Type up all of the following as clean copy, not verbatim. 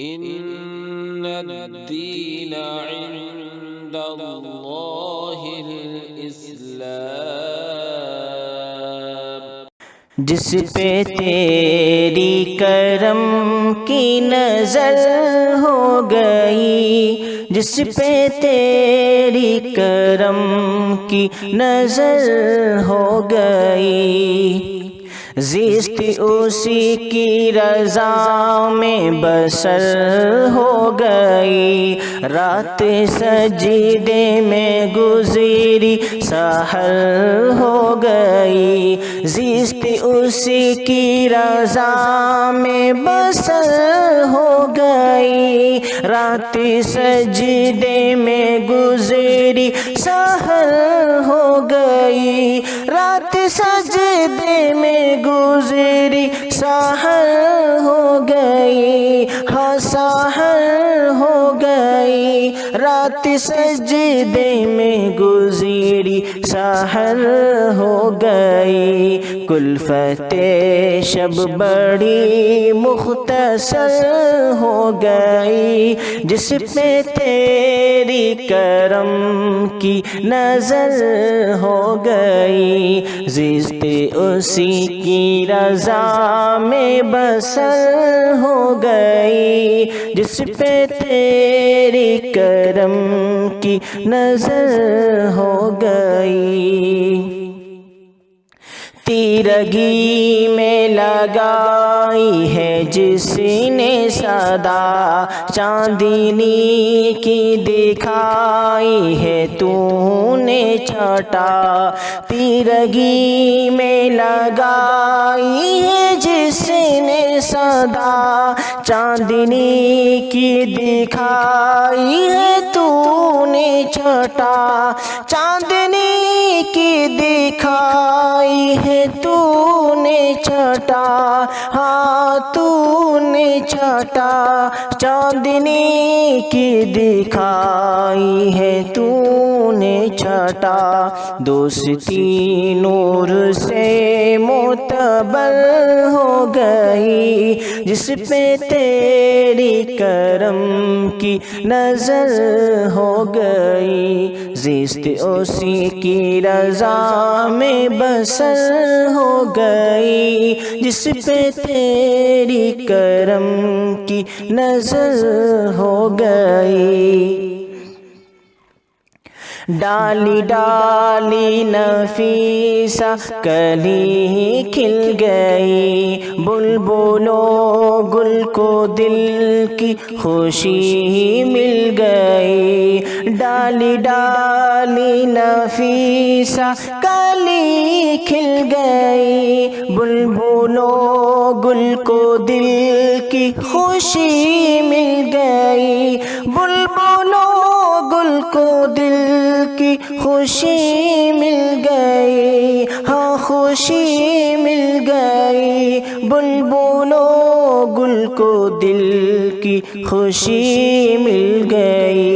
ان الدین عند اللہ الاسلام۔ جس پہ تیری کرم کی نظر ہو گئی، جس پہ تیری کرم کی نظر ہو گئی، زیست اسی کی رضا میں بسر ہو گئی، رات سجدے میں گزری سحر ہو گئی، زیست اسی کی رضا میں بسر ہو گئی، رات سجدے میں گزری سحر ہو گئی، رات سجدے میں گزری سحر ہو گئی، ہاں سحر ہو گئی، رات سجدے میں گزری سحر ہو گئی، کلفت شب بڑی مختصر ہو گئی، جس پہ تیری کرم کی نظر ہو گئی، زیست اسی کی رضا میں بسر ہو گئی، جس پہ تیری کرم کی نظر ہو گئی۔ تیرگی میں لگائی ہے جس نے صدا، چاندنی کی دکھائی ہے تو نے چھٹا، تیرگی میں لگائی ہے جس نے صدا، چاندنی کی دکھائی ہے تو نے چھٹا، چاندنی کی دکھائی ہے تو نے چھٹا، ہاں تو نے چھٹا، چاندنی کی دکھائی ہے تو نے چھٹا، دوستی نور سے معتبر ہو گئی، جس پہ تیری کرم کی نظر ہو گئی، زیست اسی کی رضا میں بسر ہو گئی، جس پہ تیری کرم کی نظر ہو گئی۔ ڈالی ڈالی نفیسہ کلی کھل گئی، بلبلوں گل کو دل کی خوشی مل گئی، ڈالی ڈالی نفیسہ کلی کھل گئی، بلبلوں گل کو دل کی خوشی مل گئی، بلبلوں گل کو دل کی خوشی مل گئی، ہاں خوشی مل گئی، بلبلوں گل کو دل کی خوشی مل گئی،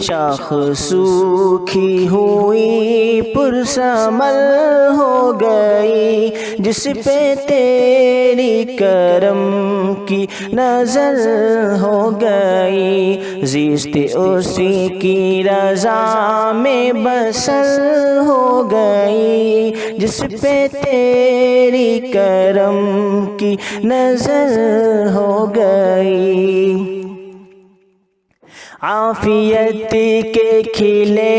شاخ سوکھی ہوئی پرثمر ہو گئی، جس پہ تیری کرم کی نظر ہو گئی، زیست اسی کی رضا میں بسر ہو گئی، جس پہ تیری کرم کی نظر ہو گئی۔ عافیت کے کھلے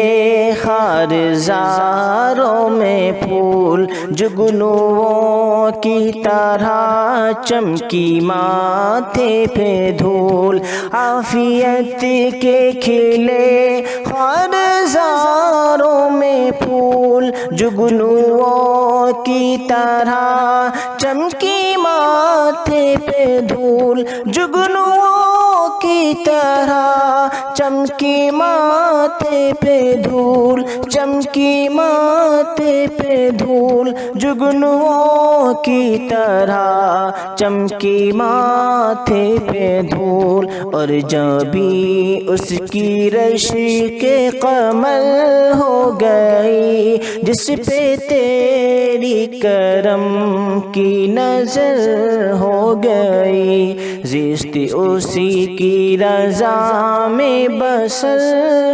خارزاروں میں پھول، جگنوؤں کی طرح چمکی ماتھے پہ دھول، عافیت کے کھلے خارزاروں میں پھول، جگنوؤں کی طرح چمکی ماتھے پہ دھول، جگنوؤں کی طرح چمکی ماتھے پہ دھول، چمکی ماتھے پہ دھول، جگنوؤں کی طرح چمکی ماتھے پہ دھول، اور جبھی اس کی رشی کے قمر ہو گئی، جس پہ تیری کرم کی نظر ہو گئی، زیست اسی کی رضا میں بسر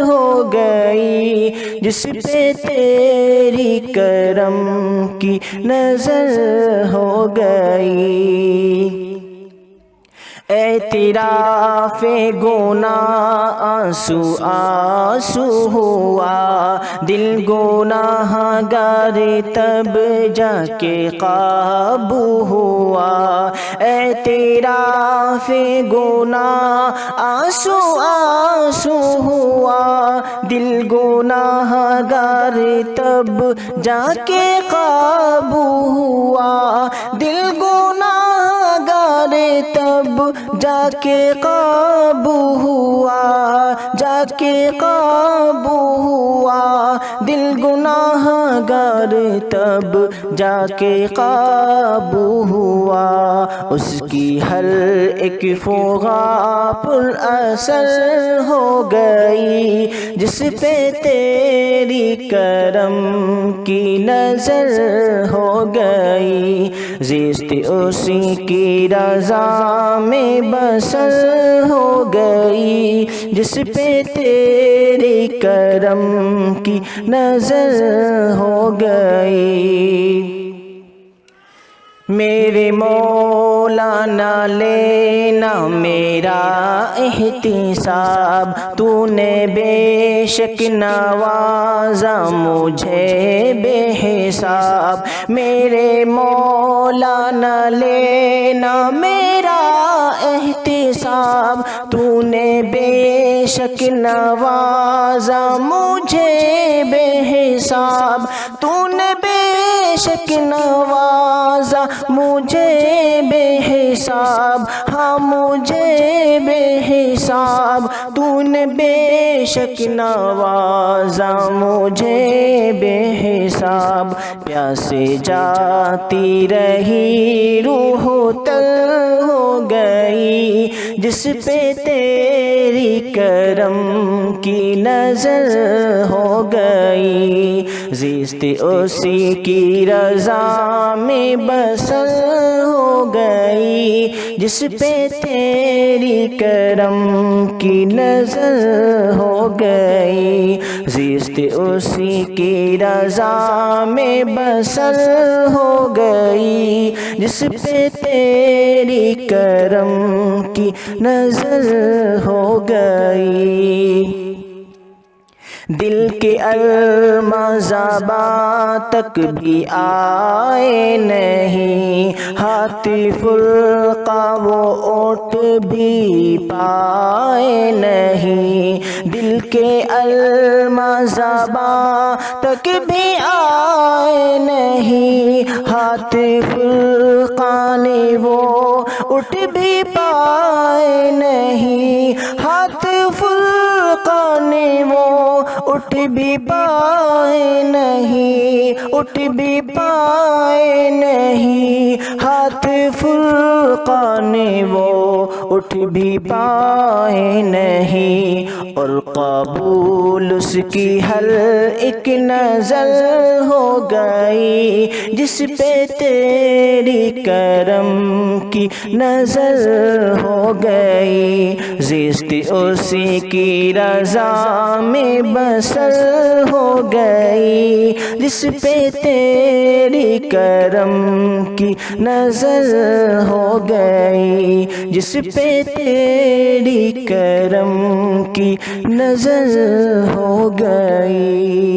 ہو گئی، جس پہ تیری کرم کی نظر ہو گئی۔ اعتراف گناہ آنسو آنسو ہوا، دل گناہ گار تب جا کے قابو ہوا۔ اعتراف گناہ آنسو آنسو ہوا، دل گناہ گار تب جا کے قابو ہوا۔ دل گناہ گار تب جا کے قابو ہوا، جا کے قابو ہوا۔ دل گناہ گار تب جا کے قابو ہوا، اس کی ہر ایک فوغا پر اثر ہو گئی، جس پہ تیری کرم کی نظر ہو گئی۔ زیست اسی کی رضا میں بسر ہو گئی، جس پہ تیری کرم کی نظر ہو گئی۔ میرے مولا نہ لینا میرا احتساب، تو نے بے شک نوازا مجھے بے حساب۔ میرے مولا نہ لینا میرا احتساب، تو نے بے شک نوازا مجھے بے حساب۔ تو نے بے شک نوازا مجھے بے حساب، ہاں مجھے بے حساب۔ تو نے بے شک نوازا مجھے بے حساب۔ پیاسے جاتی رہی روح تر ہو گئی، جس پہ تیری کرم کی نظر ہو گئی۔ زیست اسی کی رضا میں بسر ہو گئی، جس پہ تیری کرم کی نظر ہو گئی۔ زیست اسی کی رضا میں بسر ہو گئی، جس پہ تیری کرم کی نظر ہو گئی۔ دل کے ارماں زباں تک بھی آئے نہیں، ہاتھ فرقہ وہ اوٹ بھی پائے نہیں۔ دل کے ارماں زباں تک بھی آئے نہیں، ہاتھ فرقہ نے وہ اٹھ بھی پائے نہیں۔ ہاتھ فرقہ نے وہ اٹھ بھی پائے نہیں، اٹھ بھی پائے نہیں۔ ہاتھ فرقہ نے وہ اٹھ بھی پائے نہیں، اور قبول اس کی ہر ایک نظر ہو گئی، جس پہ تیری کرم کی نظر ہو گئی۔ زیست اسی کی رضا میں بسر ہو گئی، جس پہ تیری کرم کی نظر ہو گئی، جس پہ تیری کرم کی نظر ہو گئی۔